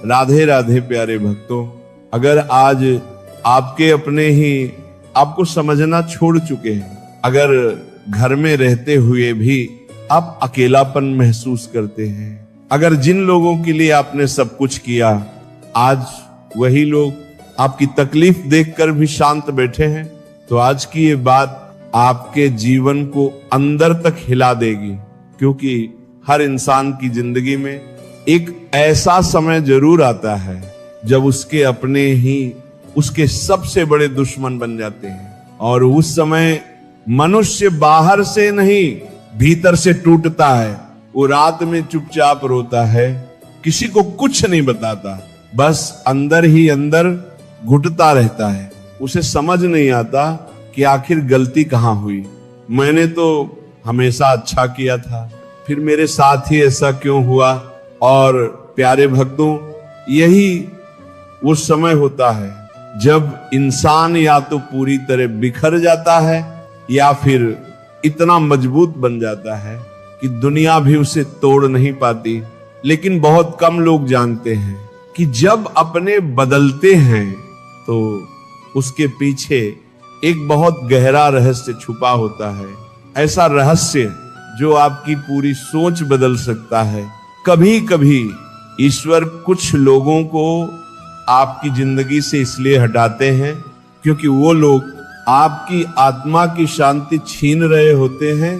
राधे राधे प्यारे भक्तों, अगर आज आपके अपने ही आपको समझना छोड़ चुके हैं, अगर घर में रहते हुए भी आप अकेलापन महसूस करते हैं, अगर जिन लोगों के लिए आपने सब कुछ किया आज वही लोग आपकी तकलीफ देखकर भी शांत बैठे हैं, तो आज की ये बात आपके जीवन को अंदर तक हिला देगी। क्योंकि हर इंसान की जिंदगी में एक ऐसा समय जरूर आता है जब उसके अपने ही उसके सबसे बड़े दुश्मन बन जाते हैं, और उस समय मनुष्य बाहर से नहीं भीतर से टूटता है। वो रात में चुपचाप रोता है, किसी को कुछ नहीं बताता, बस अंदर ही अंदर घुटता रहता है। उसे समझ नहीं आता कि आखिर गलती कहां हुई, मैंने तो हमेशा अच्छा किया था, फिर मेरे साथ ही ऐसा क्यों हुआ। और प्यारे भक्तों, यही वो समय होता है जब इंसान या तो पूरी तरह बिखर जाता है या फिर इतना मजबूत बन जाता है कि दुनिया भी उसे तोड़ नहीं पाती। लेकिन बहुत कम लोग जानते हैं कि जब अपने बदलते हैं तो उसके पीछे एक बहुत गहरा रहस्य छुपा होता है। ऐसा रहस्य जो आपकी पूरी सोच बदल सकता है। कभी कभी ईश्वर कुछ लोगों को आपकी जिंदगी से इसलिए हटाते हैं क्योंकि वो लोग आपकी आत्मा की शांति छीन रहे होते हैं,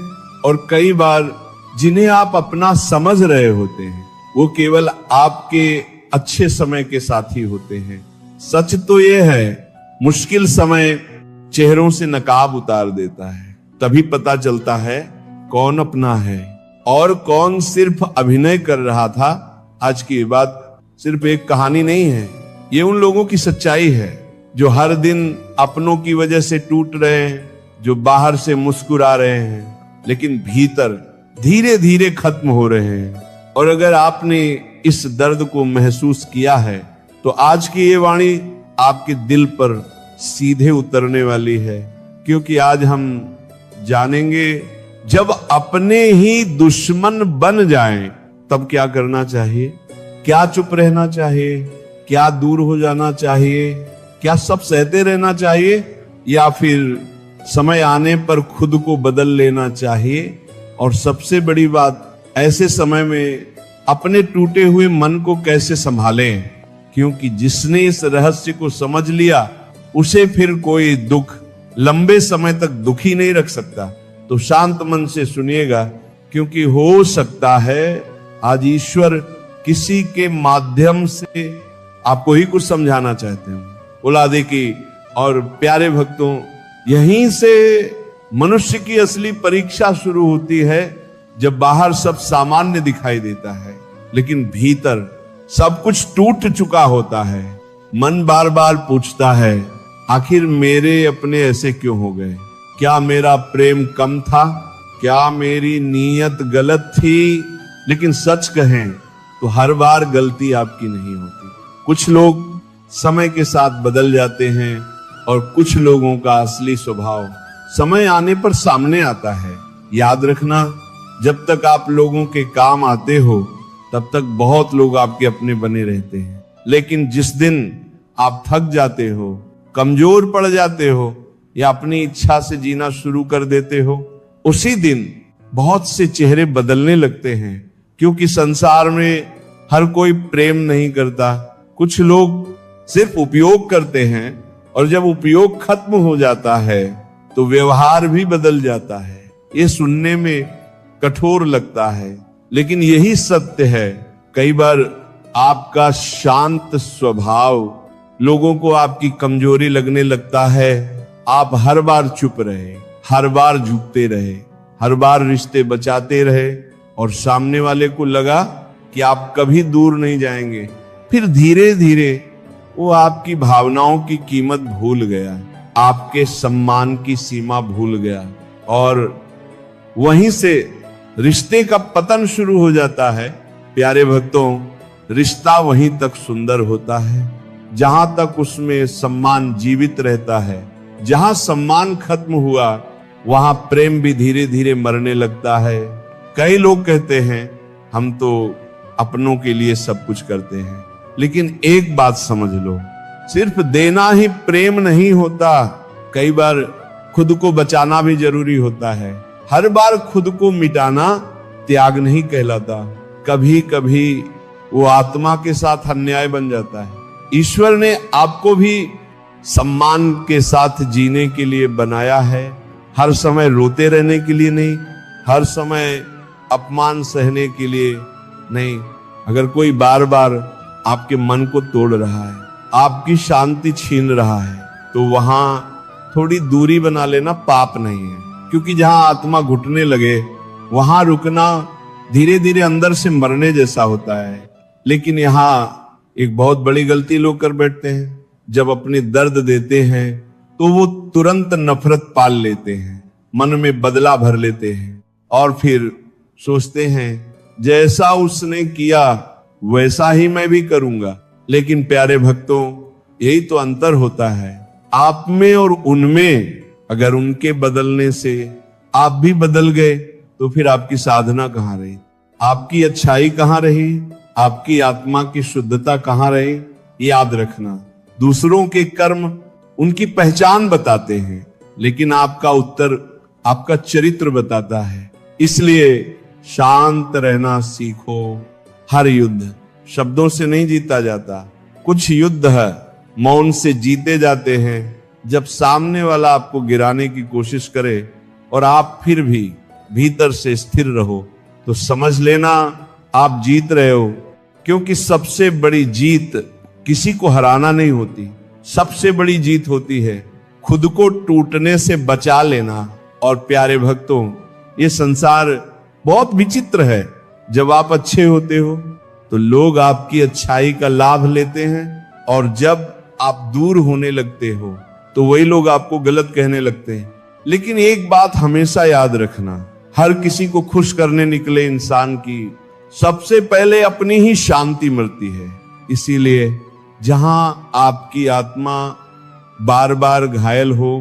और कई बार जिन्हें आप अपना समझ रहे होते हैं वो केवल आपके अच्छे समय के साथी होते हैं। सच तो ये है, मुश्किल समय चेहरों से नकाब उतार देता है, तभी पता चलता है कौन अपना है और कौन सिर्फ अभिनय कर रहा था। आज की बात सिर्फ एक कहानी नहीं है, ये उन लोगों की सच्चाई है जो हर दिन अपनों की वजह से टूट रहे हैं, जो बाहर से मुस्कुरा रहे हैं लेकिन भीतर धीरे धीरे खत्म हो रहे हैं। और अगर आपने इस दर्द को महसूस किया है तो आज की ये वाणी आपके दिल पर सीधे उतरने वाली है, क्योंकि आज हम जानेंगे जब अपने ही दुश्मन बन जाएं तब क्या करना चाहिए, क्या चुप रहना चाहिए, क्या दूर हो जाना चाहिए, क्या सब सहते रहना चाहिए, या फिर समय आने पर खुद को बदल लेना चाहिए। और सबसे बड़ी बात, ऐसे समय में अपने टूटे हुए मन को कैसे संभालें, क्योंकि जिसने इस रहस्य को समझ लिया उसे फिर कोई दुख लंबे समय तक दुखी नहीं रख सकता। तो शांत मन से सुनिएगा, क्योंकि हो सकता है आज ईश्वर किसी के माध्यम से आपको ही कुछ समझाना चाहते हैं। औलादे की और प्यारे भक्तों, यहीं से मनुष्य की असली परीक्षा शुरू होती है, जब बाहर सब सामान्य दिखाई देता है लेकिन भीतर सब कुछ टूट चुका होता है। मन बार बार पूछता है, आखिर मेरे अपने ऐसे क्यों हो गए? क्या मेरा प्रेम कम था? क्या मेरी नीयत गलत थी? लेकिन सच कहें तो हर बार गलती आपकी नहीं होती। कुछ लोग समय के साथ बदल जाते हैं और कुछ लोगों का असली स्वभाव समय आने पर सामने आता है। याद रखना, जब तक आप लोगों के काम आते हो तब तक बहुत लोग आपके अपने बने रहते हैं, लेकिन जिस दिन आप थक जाते हो, कमजोर पड़ जाते हो या अपनी इच्छा से जीना शुरू कर देते हो, उसी दिन बहुत से चेहरे बदलने लगते हैं। क्योंकि संसार में हर कोई प्रेम नहीं करता, कुछ लोग सिर्फ उपयोग करते हैं, और जब उपयोग खत्म हो जाता है तो व्यवहार भी बदल जाता है। ये सुनने में कठोर लगता है, लेकिन यही सत्य है। कई बार आपका शांत स्वभाव लोगों को आपकी कमजोरी लगने लगता है। आप हर बार चुप रहे, हर बार झुकते रहे, हर बार रिश्ते बचाते रहे, और सामने वाले को लगा कि आप कभी दूर नहीं जाएंगे। फिर धीरे धीरे वो आपकी भावनाओं की कीमत भूल गया, आपके सम्मान की सीमा भूल गया, और वहीं से रिश्ते का पतन शुरू हो जाता है। प्यारे भक्तों, रिश्ता वहीं तक सुंदर होता है जहां तक उसमें सम्मान जीवित रहता है। जहां सम्मान खत्म हुआ वहां प्रेम भी धीरे धीरे मरने लगता है। कई लोग कहते हैं हम तो अपनों के लिए सब कुछ करते हैं, लेकिन एक बात समझ लो, सिर्फ देना ही प्रेम नहीं होता, कई बार खुद को बचाना भी जरूरी होता है। हर बार खुद को मिटाना त्याग नहीं कहलाता, कभी कभी वो आत्मा के साथ अन्याय बन जाता है। ईश्वर ने आपको भी सम्मान के साथ जीने के लिए बनाया है, हर समय रोते रहने के लिए नहीं, हर समय अपमान सहने के लिए नहीं। अगर कोई बार बार आपके मन को तोड़ रहा है, आपकी शांति छीन रहा है, तो वहां थोड़ी दूरी बना लेना पाप नहीं है। क्योंकि जहां आत्मा घुटने लगे वहां रुकना धीरे धीरे अंदर से मरने जैसा होता है। लेकिन यहाँ एक बहुत बड़ी गलती लोग कर बैठते हैं, जब अपने दर्द देते हैं तो वो तुरंत नफरत पाल लेते हैं, मन में बदला भर लेते हैं और फिर सोचते हैं जैसा उसने किया वैसा ही मैं भी करूंगा। लेकिन प्यारे भक्तों, यही तो अंतर होता है आप में और उनमें। अगर उनके बदलने से आप भी बदल गए तो फिर आपकी साधना कहां रही, आपकी अच्छाई कहां रही, आपकी आत्मा की शुद्धता कहां रही। याद रखना, दूसरों के कर्म उनकी पहचान बताते हैं, लेकिन आपका उत्तर आपका चरित्र बताता है। इसलिए शांत रहना सीखो। हर युद्ध शब्दों से नहीं जीता जाता, कुछ युद्ध है मौन से जीते जाते हैं। जब सामने वाला आपको गिराने की कोशिश करे और आप फिर भी भीतर से स्थिर रहो तो समझ लेना आप जीत रहे हो। क्योंकि सबसे बड़ी जीत किसी को हराना नहीं होती, सबसे बड़ी जीत होती है खुद को टूटने से बचा लेना। और प्यारे भक्तों, ये संसार बहुत विचित्र है। जब आप अच्छे होते हो तो लोग आपकी अच्छाई का लाभ लेते हैं, और जब आप दूर होने लगते हो तो वही लोग आपको गलत कहने लगते हैं। लेकिन एक बात हमेशा याद रखना, हर किसी को खुश करने निकले इंसान की सबसे पहले अपनी ही शांति मरती है। इसीलिए जहां आपकी आत्मा बार बार घायल हो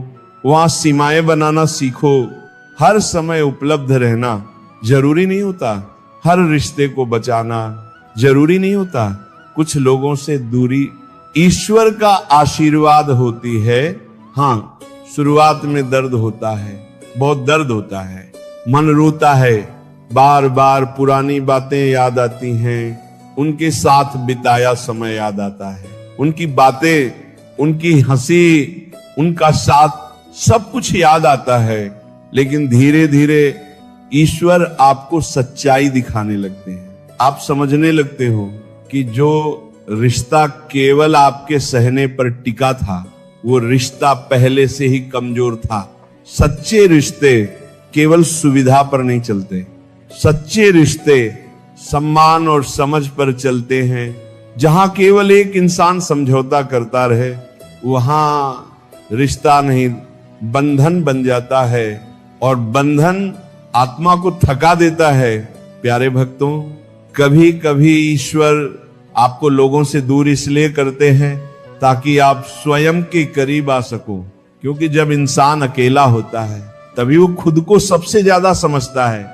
वहां सीमाएं बनाना सीखो। हर समय उपलब्ध रहना जरूरी नहीं होता, हर रिश्ते को बचाना जरूरी नहीं होता। कुछ लोगों से दूरी ईश्वर का आशीर्वाद होती है। हाँ, शुरुआत में दर्द होता है, बहुत दर्द होता है, मन रोता है, बार बार पुरानी बातें याद आती हैं, उनके साथ बिताया समय याद आता है, उनकी बातें, उनकी हंसी, उनका साथ, सब कुछ याद आता है। लेकिन धीरे धीरे ईश्वर आपको सच्चाई दिखाने लगते हैं। आप समझने लगते हो कि जो रिश्ता केवल आपके सहने पर टिका था वो रिश्ता पहले से ही कमजोर था। सच्चे रिश्ते केवल सुविधा पर नहीं चलते, सच्चे रिश्ते सम्मान और समझ पर चलते हैं। जहां केवल एक इंसान समझौता करता रहे वहां रिश्ता नहीं बंधन बन जाता है, और बंधन आत्मा को थका देता है। प्यारे भक्तों, कभी कभी ईश्वर आपको लोगों से दूर इसलिए करते हैं ताकि आप स्वयं के करीब आ सको। क्योंकि जब इंसान अकेला होता है तभी वो खुद को सबसे ज्यादा समझता है।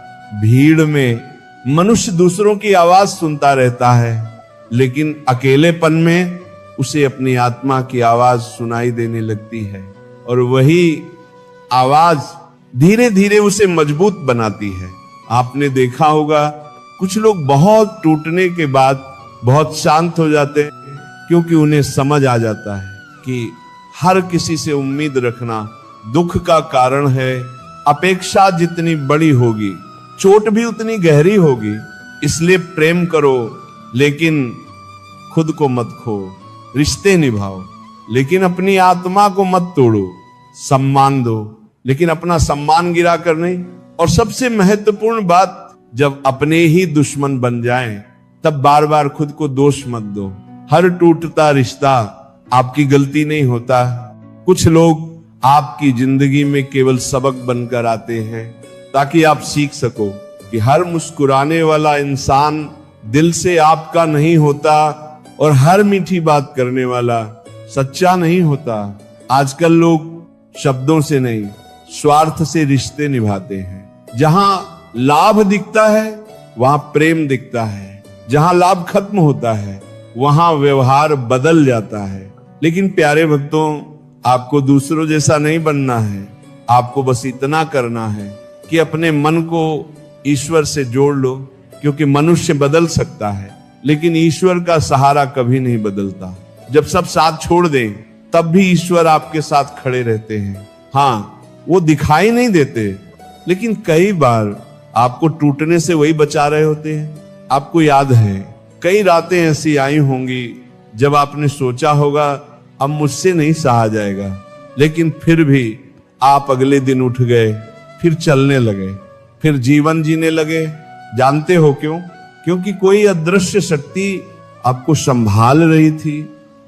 भीड़ में मनुष्य दूसरों की आवाज सुनता रहता है, लेकिन अकेलेपन में उसे अपनी आत्मा की आवाज सुनाई देने लगती है, और वही आवाज धीरे धीरे उसे मजबूत बनाती है। आपने देखा होगा कुछ लोग बहुत टूटने के बाद बहुत शांत हो जाते हैं, क्योंकि उन्हें समझ आ जाता है कि हर किसी से उम्मीद रखना दुख का कारण है। अपेक्षा जितनी बड़ी होगी चोट भी उतनी गहरी होगी। इसलिए प्रेम करो लेकिन खुद को मत खो, रिश्ते निभाओ लेकिन अपनी आत्मा को मत तोड़ो, सम्मान दो लेकिन अपना सम्मान गिरा कर नहीं। और सबसे महत्वपूर्ण बात, जब अपने ही दुश्मन बन जाएं तब बार बार खुद को दोष मत दो। हर टूटता रिश्ता आपकी गलती नहीं होता। कुछ लोग आपकी जिंदगी में केवल सबक बनकर आते हैं ताकि आप सीख सको कि हर मुस्कुराने वाला इंसान दिल से आपका नहीं होता, और हर मीठी बात करने वाला सच्चा नहीं होता। आजकल लोग शब्दों से नहीं स्वार्थ से रिश्ते निभाते हैं। जहां लाभ दिखता है वहां प्रेम दिखता है, जहां लाभ खत्म होता है वहां व्यवहार बदल जाता है। लेकिन प्यारे भक्तों, आपको दूसरों जैसा नहीं बनना है। आपको बस इतना करना है कि अपने मन को ईश्वर से जोड़ लो, क्योंकि मनुष्य बदल सकता है लेकिन ईश्वर का सहारा कभी नहीं बदलता। जब सब साथ छोड़ दें तब भी ईश्वर आपके साथ खड़े रहते हैं। हाँ, वो दिखाई नहीं देते, लेकिन कई बार आपको टूटने से वही बचा रहे होते हैं। आपको याद है, कई रातें ऐसी आई होंगी जब आपने सोचा होगा अब मुझसे नहीं सहा जाएगा, लेकिन फिर भी आप अगले दिन उठ गए, फिर चलने लगे, फिर जीवन जीने लगे। जानते हो क्यों? क्योंकि कोई अदृश्य शक्ति आपको संभाल रही थी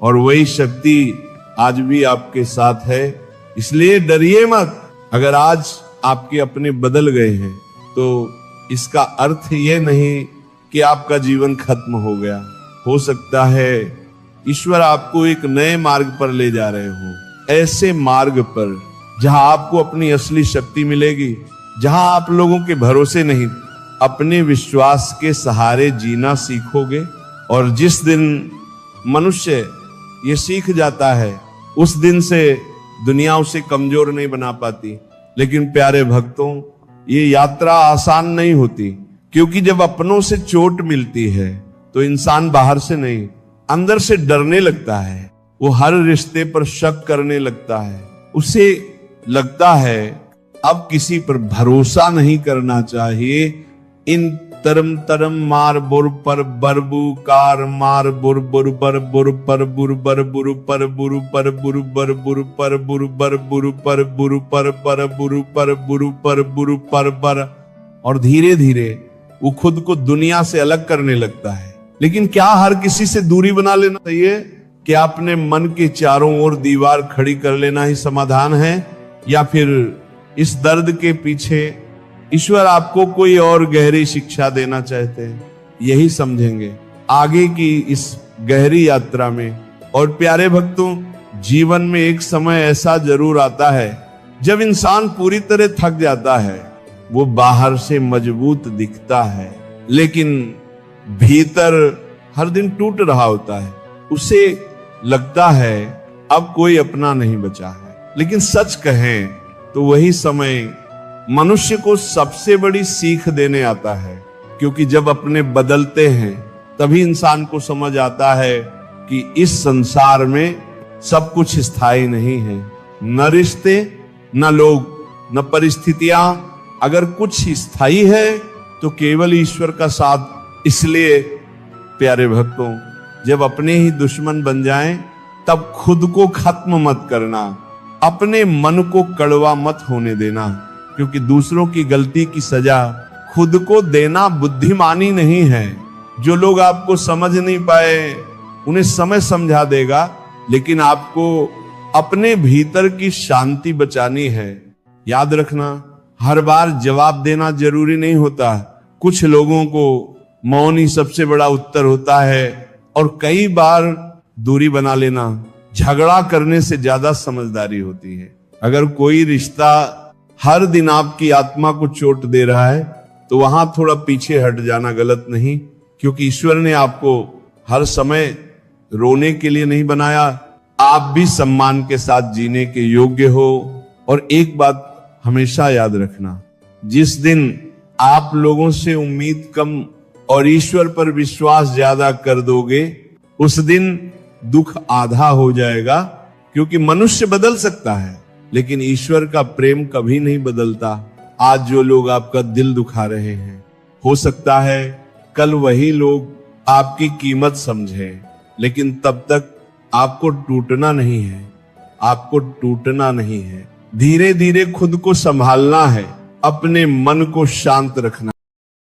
और वही शक्ति आज भी आपके साथ है। इसलिए डरिए मत। अगर आज आपके अपने बदल गए हैं तो इसका अर्थ ये नहीं कि आपका जीवन खत्म हो गया। हो सकता है ईश्वर आपको एक नए मार्ग पर ले जा रहे हो, ऐसे मार्ग पर जहां आपको अपनी असली शक्ति मिलेगी, जहां आप लोगों के भरोसे नहीं अपने विश्वास के सहारे जीना सीखोगे। और जिस दिन मनुष्य ये सीख जाता है उस दिन से दुनिया उसे कमजोर नहीं बना पाती। लेकिन प्यारे भक्तों, ये यात्रा आसान नहीं होती, क्योंकि जब अपनों से चोट मिलती है तो इंसान बाहर से नहीं अंदर से डरने लगता है। वो हर रिश्ते पर शक करने लगता है। उसे लगता है अब किसी पर भरोसा नहीं करना चाहिए। इन तरम तरम मार बुर पर बरबू कार मार बुर बुर बर बुर पर बुर बर बुर पर बुर पर बुर बर बुर पर बुर बर बुर पर बुर पर पर बुर पर बुर पर बुर पर बर। और धीरे धीरे वो खुद को दुनिया से अलग करने लगता है। लेकिन क्या हर किसी से दूरी बना लेना चाहिए? क्या अपने मन के चारों ओर दीवार खड़ी कर लेना ही समाधान है? या फिर इस दर्द के पीछे ईश्वर आपको कोई और गहरी शिक्षा देना चाहते हैं? यही समझेंगे आगे की इस गहरी यात्रा में। और प्यारे भक्तों, जीवन में एक समय ऐसा जरूर आता है जब इंसान पूरी तरह थक जाता है। वो बाहर से मजबूत दिखता है लेकिन भीतर हर दिन टूट रहा होता है। उसे लगता है अब कोई अपना नहीं बचा है। लेकिन सच कहें तो वही समय मनुष्य को सबसे बड़ी सीख देने आता है, क्योंकि जब अपने बदलते हैं तभी इंसान को समझ आता है कि इस संसार में सब कुछ स्थायी नहीं है। न रिश्ते, न लोग, न परिस्थितियां। अगर कुछ स्थायी है तो केवल ईश्वर का साथ। इसलिए प्यारे भक्तों, जब अपने ही दुश्मन बन जाएं तब खुद को खत्म मत करना, अपने मन को कड़वा मत होने देना, क्योंकि दूसरों की गलती की सजा खुद को देना बुद्धिमानी नहीं है। जो लोग आपको समझ नहीं पाए उन्हें समय समझा देगा, लेकिन आपको अपने भीतर की शांति बचानी है। याद रखना, हर बार जवाब देना जरूरी नहीं होता। कुछ लोगों को मौन ही सबसे बड़ा उत्तर होता है और कई बार दूरी बना लेना झगड़ा करने से ज्यादा समझदारी होती है। अगर कोई रिश्ता हर दिन आपकी आत्मा को चोट दे रहा है तो वहां थोड़ा पीछे हट जाना गलत नहीं, क्योंकि ईश्वर ने आपको हर समय रोने के लिए नहीं बनाया। आप भी सम्मान के साथ जीने के योग्य हो। और एक बात हमेशा याद रखना, जिस दिन आप लोगों से उम्मीद कम और ईश्वर पर विश्वास ज्यादा कर दोगे, उस दिन दुख आधा हो जाएगा। क्योंकि मनुष्य बदल सकता है लेकिन ईश्वर का प्रेम कभी नहीं बदलता। आज जो लोग आपका दिल दुखा रहे हैं, हो सकता है कल वही लोग आपकी कीमत समझें, लेकिन तब तक आपको टूटना नहीं है। आपको टूटना नहीं है। धीरे धीरे खुद को संभालना है, अपने मन को शांत रखना।